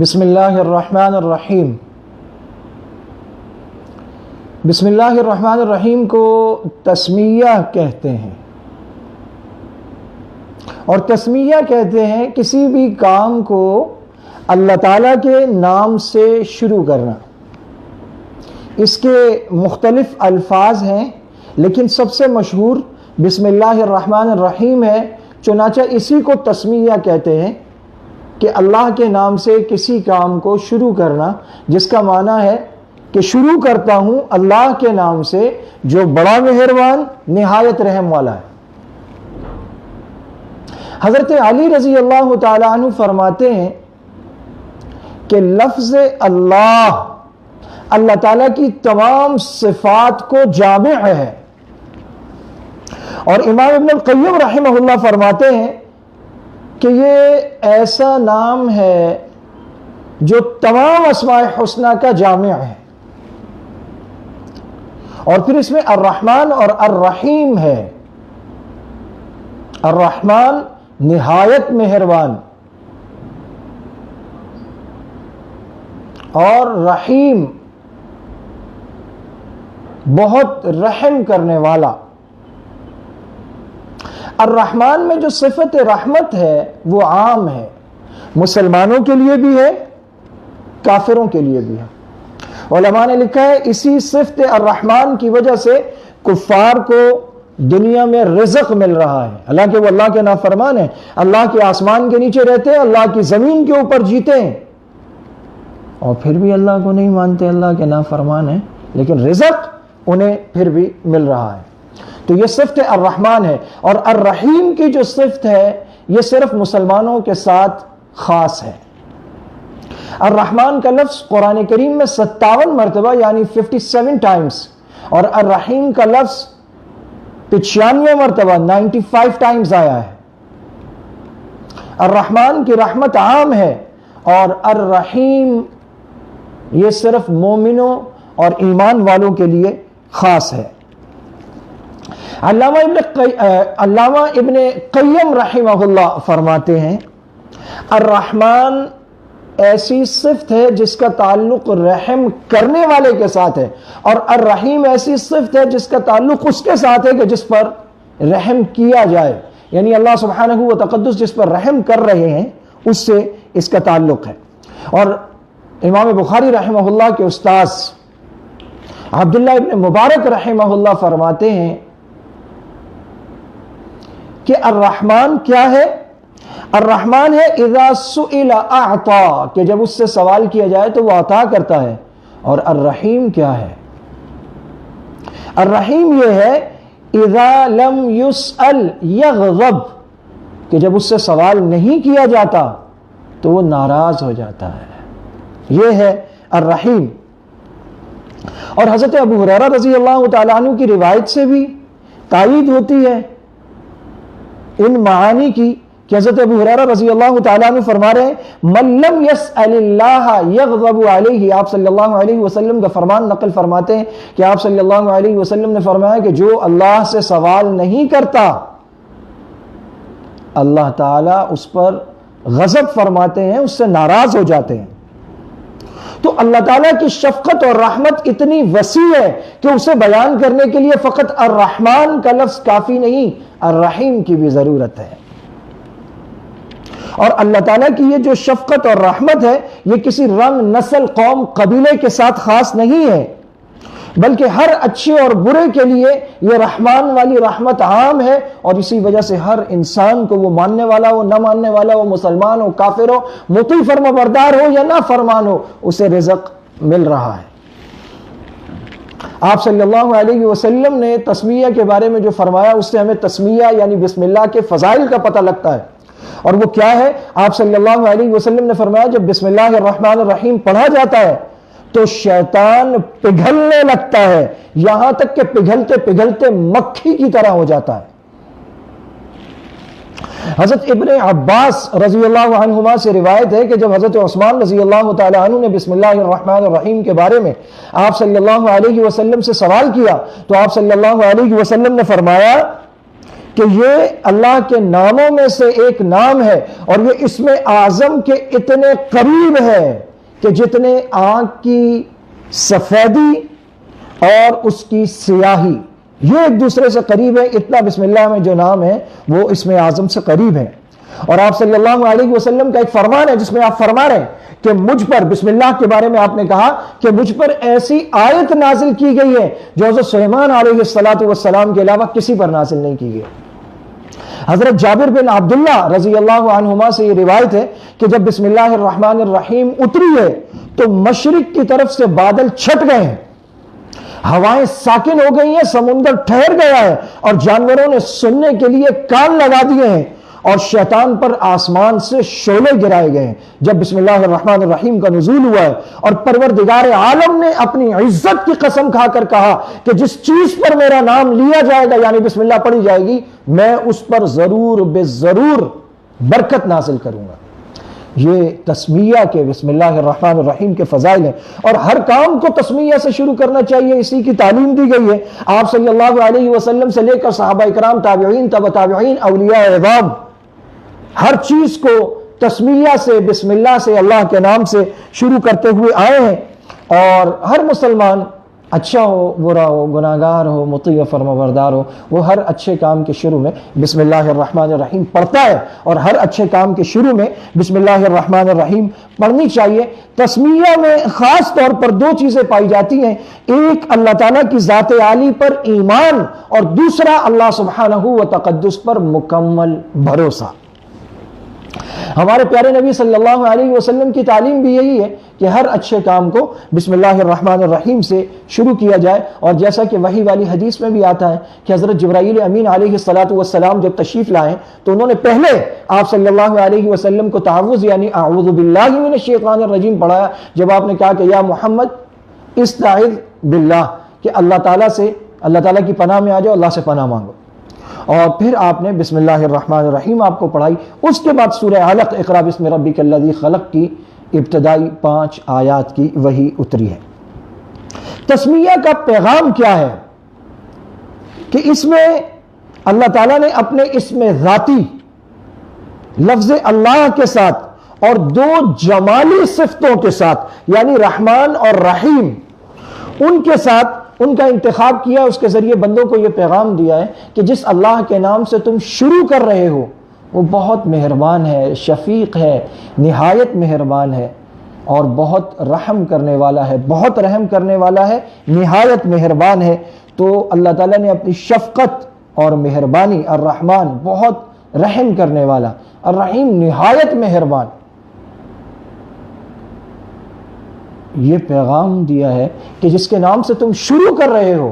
بسم اللہ الرحمن الرحیم۔ بسم اللہ الرحمن الرحیم کو تسمیہ کہتے ہیں، اور تسمیہ کہتے ہیں کسی بھی کام کو اللہ تعالیٰ کے نام سے شروع کرنا۔ اس کے مختلف الفاظ ہیں، لیکن سب سے مشہور بسم اللہ الرحمن الرحیم ہے، چنانچہ اسی کو تسمیہ کہتے ہیں کہ اللہ کے نام سے کسی کام کو شروع کرنا، جس کا معنی ہے کہ شروع کرتا ہوں اللہ کے نام سے جو بڑا مہربان نہایت رحم والا ہے۔ حضرت علی رضی اللہ تعالی عنہ فرماتے ہیں کہ لفظ اللہ اللہ تعالیٰ کی تمام صفات کو جامع ہے، اور امام ابن القیم رحمہ اللہ فرماتے ہیں کہ یہ ایسا نام ہے جو تمام اسماء حسنہ کا جامع ہے، اور پھر اس میں الرحمن اور الرحیم ہے۔ الرحمن نہایت مہربان، اور رحیم بہت رحم کرنے والا۔ الرحمن میں جو صفت رحمت ہے وہ عام ہے، مسلمانوں کے لیے بھی ہے، کافروں کے لیے بھی ہے۔ علماء نے لکھا ہے اسی صفت الرحمن کی وجہ سے کفار کو دنیا میں رزق مل رہا ہے، حالانکہ وہ اللہ کے نافرمان ہیں، اللہ کے آسمان کے نیچے رہتے ہیں، اللہ کی زمین کے اوپر جیتے ہیں، اور پھر بھی اللہ کو نہیں مانتے، اللہ کے نافرمان ہیں، لیکن رزق انہیں پھر بھی مل رہا ہے۔ تو یہ صفت الرحمن ہے، اور الرحیم کی جو صفت ہے یہ صرف مسلمانوں کے ساتھ خاص ہے۔ الرحمن کا لفظ قرآن کریم میں 57 مرتبہ یعنی 57 ٹائمز، اور الرحیم کا لفظ 95 مرتبہ 95 ٹائمز آیا ہے۔ الرحمن کی رحمت عام ہے، اور الرحیم یہ صرف مومنوں اور ایمان والوں کے لیے خاص ہے۔ علامہ ابن قیم رحمہ اللہ فرماتے ہیں الرحمن ایسی صفت ہے جس کا تعلق رحم کرنے والے کے ساتھ ہے، اور الرحیم ایسی صفت ہے جس کا تعلق اس کے ساتھ ہے کہ جس پر رحم کیا جائے، یعنی اللہ سبحانہ و تقدس جس پر رحم کر رہے ہیں اس سے اس کا تعلق ہے۔ اور امام بخاری رحمہ اللہ کے استاذ عبداللہ ابن مبارک رحمہ اللہ فرماتے ہیں کہ الرحمن کیا ہے؟ الرحمن ہے اذا سئل اعطا، کہ جب اس سے سوال کیا جائے تو وہ عطا کرتا ہے۔ اور الرحیم کیا ہے؟ الرحیم یہ ہے اذا لم يسأل یغضب، کہ جب اس سے سوال نہیں کیا جاتا تو وہ ناراض ہو جاتا ہے، یہ ہے الرحیم۔ اور حضرت ابو ہریرہ رضی اللہ تعالیٰ عنہ کی روایت سے بھی تائید ہوتی ہے ان معانی کی، کہ حضرت ابو ہریرہ رضی اللہ تعالیٰ عنہ فرما رہے ہیں من لم يسأل اللہ یغضب علیہ، آپ صلی اللہ علیہ وسلم کا فرمان نقل فرماتے ہیں کہ آپ صلی اللہ علیہ وسلم نے فرمایا کہ جو اللہ سے سوال نہیں کرتا اللہ تعالیٰ اس پر غضب فرماتے ہیں، اس سے ناراض ہو جاتے ہیں۔ تو اللہ تعالیٰ کی شفقت اور رحمت اتنی وسیع ہے کہ اسے بیان کرنے کے لیے فقط الرحمن کا لفظ کافی نہیں، الرحیم کی بھی ضرورت ہے۔ اور اللہ تعالیٰ کی یہ جو شفقت اور رحمت ہے یہ کسی رنگ، نسل، قوم، قبیلے کے ساتھ خاص نہیں ہے، بلکہ ہر اچھے اور برے کے لیے یہ رحمان والی رحمت عام ہے، اور اسی وجہ سے ہر انسان کو، وہ ماننے والا ہو، نہ ماننے والا ہو، مسلمان ہو، کافر ہو، مطیع فرما بردار ہو یا نہ فرمان ہو، اسے رزق مل رہا ہے۔ آپ صلی اللہ علیہ وسلم نے تسمیہ کے بارے میں جو فرمایا اس سے ہمیں تسمیہ یعنی بسم اللہ کے فضائل کا پتہ لگتا ہے، اور وہ کیا ہے؟ آپ صلی اللہ علیہ وسلم نے فرمایا جب بسم اللہ الرحمن الرحیم پڑھا جاتا ہے تو شیطان پگھلنے لگتا ہے، یہاں تک کہ پگھلتے پگھلتے مکھی کی طرح ہو جاتا ہے۔ حضرت ابن عباس رضی اللہ عنہما سے روایت ہے کہ جب حضرت عثمان رضی اللہ تعالی عنہ نے بسم اللہ الرحمن الرحیم کے بارے میں آپ صلی اللہ علیہ وسلم سے سوال کیا تو آپ صلی اللہ علیہ وسلم نے فرمایا کہ یہ اللہ کے ناموں میں سے ایک نام ہے اور یہ اسم اعظم کے اتنے قریب ہے کہ جتنے آنکھ کی سفیدی اور اس کی سیاہی یہ ایک دوسرے سے قریب ہے، اتنا بسم اللہ میں جو نام ہے وہ اسم اعظم سے قریب ہے۔ اور آپ صلی اللہ علیہ وسلم کا ایک فرمان ہے جس میں آپ فرما رہے ہیں کہ مجھ پر، بسم اللہ کے بارے میں آپ نے کہا کہ مجھ پر ایسی آیت نازل کی گئی ہے جو حضرت سلیمان علیہ السلام کے علاوہ کسی پر نازل نہیں کی گئی۔ حضرت جابر بن عبداللہ رضی اللہ عنہما سے یہ روایت ہے کہ جب بسم اللہ الرحمن الرحیم اتری ہے تو مشرق کی طرف سے بادل چھٹ گئے ہیں، ہوائیں ساکن ہو گئی ہیں، سمندر ٹھہر گیا ہے اور جانوروں نے سننے کے لیے کان لگا دیے ہیں اور شیطان پر آسمان سے شعلے گرائے گئے ہیں۔ جب بسم اللہ الرحمن الرحیم کا نزول ہوا ہے اور پروردگار عالم نے اپنی عزت کی قسم کھا کر کہا کہ جس چیز پر میرا نام لیا جائے گا یعنی بسم اللہ پڑھی جائے گی میں اس پر ضرور بے ضرور برکت نازل کروں گا۔ یہ تسمیہ کے بسم اللہ الرحمن الرحیم کے فضائل ہیں اور ہر کام کو تسمیہ سے شروع کرنا چاہیے، اسی کی تعلیم دی گئی ہے۔ آپ صلی اللہ علیہ وسلم سے لے کر صحابہ کرام، تابعین، تبع تابعین، اولیاء اعظام، ہر چیز کو تسمیہ سے، بسم اللہ سے، اللہ کے نام سے شروع کرتے ہوئے آئے ہیں۔ اور ہر مسلمان اچھا ہو، برا ہو، گناہگار ہو، مطیع فرمانبردار ہو، وہ ہر اچھے کام کے شروع میں بسم اللہ الرحمن الرحیم پڑھتا ہے اور ہر اچھے کام کے شروع میں بسم اللہ الرحمن الرحیم پڑھنی چاہیے۔ تسمیہ میں خاص طور پر دو چیزیں پائی جاتی ہیں، ایک اللہ تعالیٰ کی ذات عالی پر ایمان اور دوسرا اللہ سبحانہ و تقدس پر مکمل بھروسہ۔ ہمارے پیارے نبی صلی اللہ علیہ وسلم کی تعلیم بھی یہی ہے کہ ہر اچھے کام کو بسم اللہ الرحمن الرحیم سے شروع کیا جائے، اور جیسا کہ وحی والی حدیث میں بھی آتا ہے کہ حضرت جبرائیل امین علیہ السلام جب تشریف لائے تو انہوں نے پہلے آپ صلی اللہ علیہ وسلم کو تعوذ یعنی اعوذ باللہ من الشیطان الرجیم پڑھایا، جب آپ نے کہا کہ یا محمد استعذ باللہ، کہ اللہ تعالیٰ کی پناہ میں آ جاؤ، اللہ سے پناہ مانگو، اور پھر آپ نے بسم اللہ الرحمن الرحیم آپ کو پڑھائی۔ اس کے بعد سورہ علق اقرا بسم ربک الذی خلق کی ابتدائی 5 آیات کی وحی اتری ہے۔ تسمیہ کا پیغام کیا ہے کہ اس میں اللہ تعالیٰ نے اپنے اسم ذاتی لفظ اللہ کے ساتھ اور 2 جمالی صفتوں کے ساتھ یعنی رحمان اور رحیم ان کے ساتھ ان کا انتخاب کیا، اس کے ذریعے بندوں کو یہ پیغام دیا ہے کہ جس اللہ کے نام سے تم شروع کر رہے ہو وہ بہت مہربان ہے، شفیق ہے، نہایت مہربان ہے اور بہت رحم کرنے والا ہے، بہت رحم کرنے والا ہے، نہایت مہربان ہے۔ تو اللہ تعالیٰ نے اپنی شفقت اور مہربانی، الرحمن بہت رحم کرنے والا، الرحیم نہایت مہربان، یہ پیغام دیا ہے کہ جس کے نام سے تم شروع کر رہے ہو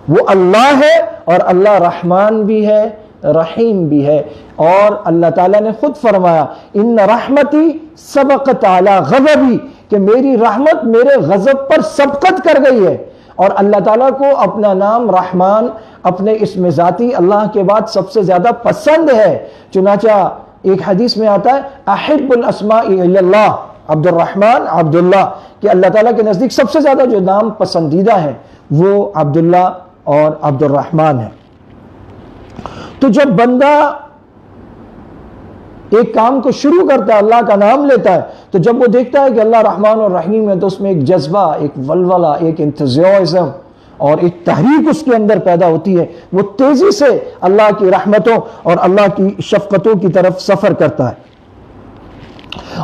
وہ اللہ ہے، اور اللہ رحمان بھی ہے، رحیم بھی ہے۔ اور اللہ تعالیٰ نے خود فرمایا ان رحمتی سبقت علی غضبی، کہ میری رحمت میرے غضب پر سبقت کر گئی ہے۔ اور اللہ تعالیٰ کو اپنا نام رحمان اپنے اسم ذاتی اللہ کے بعد سب سے زیادہ پسند ہے، چنانچہ ایک حدیث میں آتا ہے احب الاسماء الی اللہ عبد الرحمن عبداللہ، کہ اللہ تعالیٰ کے نزدیک سب سے زیادہ جو نام پسندیدہ ہے وہ عبداللہ اور عبد الرحمن ہے۔ تو جب بندہ ایک کام کو شروع کرتا ہے، اللہ کا نام لیتا ہے، تو جب وہ دیکھتا ہے کہ اللہ رحمان اور رحیم ہے تو اس میں ایک جذبہ، ایک ولولہ، ایک انتھوزیازم اور ایک تحریک اس کے اندر پیدا ہوتی ہے، وہ تیزی سے اللہ کی رحمتوں اور اللہ کی شفقتوں کی طرف سفر کرتا ہے۔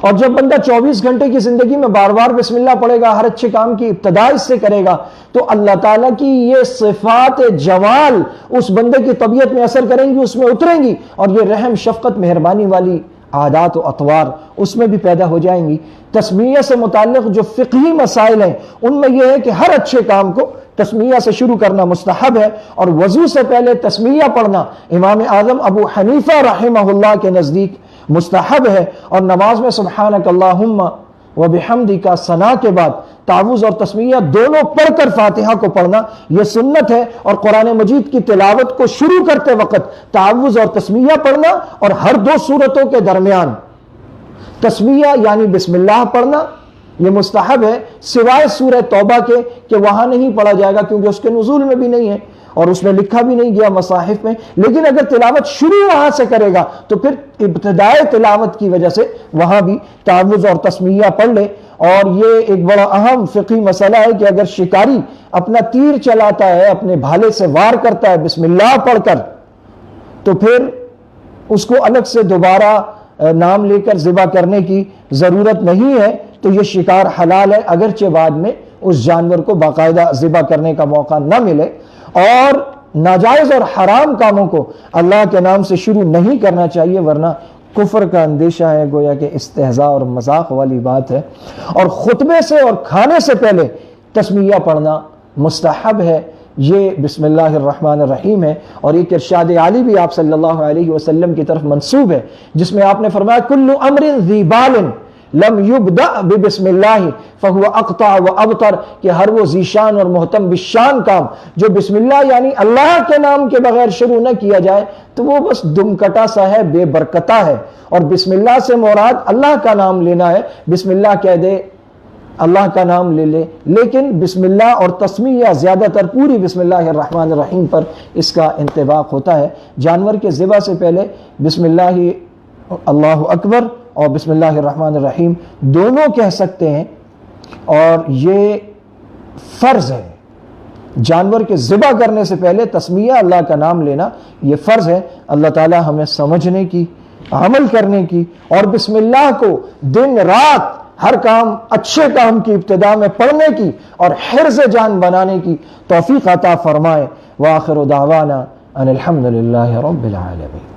اور جب بندہ 24 گھنٹے کی زندگی میں بار بار بسم اللہ پڑھے گا، ہر اچھے کام کی ابتدا اس سے کرے گا، تو اللہ تعالیٰ کی یہ صفات جمال اس بندے کی طبیعت میں اثر کریں گی، اس میں اتریں گی، اور یہ رحم، شفقت، مہربانی والی عادات و اطوار اس میں بھی پیدا ہو جائیں گی۔ تسمیہ سے متعلق جو فقہی مسائل ہیں ان میں یہ ہے کہ ہر اچھے کام کو تسمیہ سے شروع کرنا مستحب ہے، اور وضو سے پہلے تسمیہ پڑھنا امام اعظم ابو حنیفہ رحمہ اللہ کے نزدیک مستحب ہے، اور نماز میں سبحانک اللہم و بحمدک ثنا کے بعد تعوذ اور تسمیہ دونوں پڑھ کر فاتحہ کو پڑھنا یہ سنت ہے، اور قرآن مجید کی تلاوت کو شروع کرتے وقت تعوذ اور تسمیہ پڑھنا، اور ہر 2 سورتوں کے درمیان تسمیہ یعنی بسم اللہ پڑھنا یہ مستحب ہے، سوائے سورہ توبہ کے کہ وہاں نہیں پڑھا جائے گا کیونکہ اس کے نزول میں بھی نہیں ہے، اور اس میں لکھا بھی نہیں گیا مصاحف میں، لیکن اگر تلاوت شروع وہاں سے کرے گا تو پھر ابتدائے تلاوت کی وجہ سے وہاں بھی تعوذ اور تسمیہ پڑھ لے۔ اور یہ ایک بڑا اہم فقہی مسئلہ ہے کہ اگر شکاری اپنا تیر چلاتا ہے، اپنے بھالے سے وار کرتا ہے بسم اللہ پڑھ کر، تو پھر اس کو الگ سے دوبارہ نام لے کر ذبح کرنے کی ضرورت نہیں ہے، تو یہ شکار حلال ہے، اگرچہ بعد میں اس جانور کو باقاعدہ ذبح کرنے کا موقع نہ ملے۔ اور ناجائز اور حرام کاموں کو اللہ کے نام سے شروع نہیں کرنا چاہیے، ورنہ کفر کا اندیشہ ہے، گویا کہ استہزاء اور مذاق والی بات ہے۔ اور خطبے سے اور کھانے سے پہلے تسمیہ پڑھنا مستحب ہے، یہ بسم اللہ الرحمن الرحیم ہے۔ اور ایک ارشاد عالی بھی آپ صلی اللہ علیہ وسلم کی طرف منسوب ہے، جس میں آپ نے فرمایا کل امر ذی بال لم یبدأ ببسم اللہ فہو اقطع و ابتر، کہ ہر وہ ذیشان اور محتم بالشان کام جو بسم اللہ یعنی اللہ کے نام کے بغیر شروع نہ کیا جائے تو وہ بس دم کٹا سا ہے، بے برکتہ ہے۔ اور بسم اللہ سے مراد اللہ کا نام لینا ہے، بسم اللہ کہہ دے، اللہ کا نام لے لے، لیکن بسم اللہ اور تسمیہ زیادہ تر پوری بسم اللہ الرحمن الرحیم پر اس کا انطباق ہوتا ہے۔ جانور کے ذبح سے پہلے بسم اللہ اللہ اکبر اور بسم اللہ الرحمن الرحیم دونوں کہہ سکتے ہیں، اور یہ فرض ہے۔ جانور کے ذبح کرنے سے پہلے تسمیہ اللہ کا نام لینا یہ فرض ہے۔ اللہ تعالی ہمیں سمجھنے کی، عمل کرنے کی، اور بسم اللہ کو دن رات ہر کام، اچھے کام کی ابتدا میں پڑھنے کی اور حرز جان بنانے کی توفیق عطا فرمائے۔ وآخر دعوانا ان الحمد للہ رب العالمین۔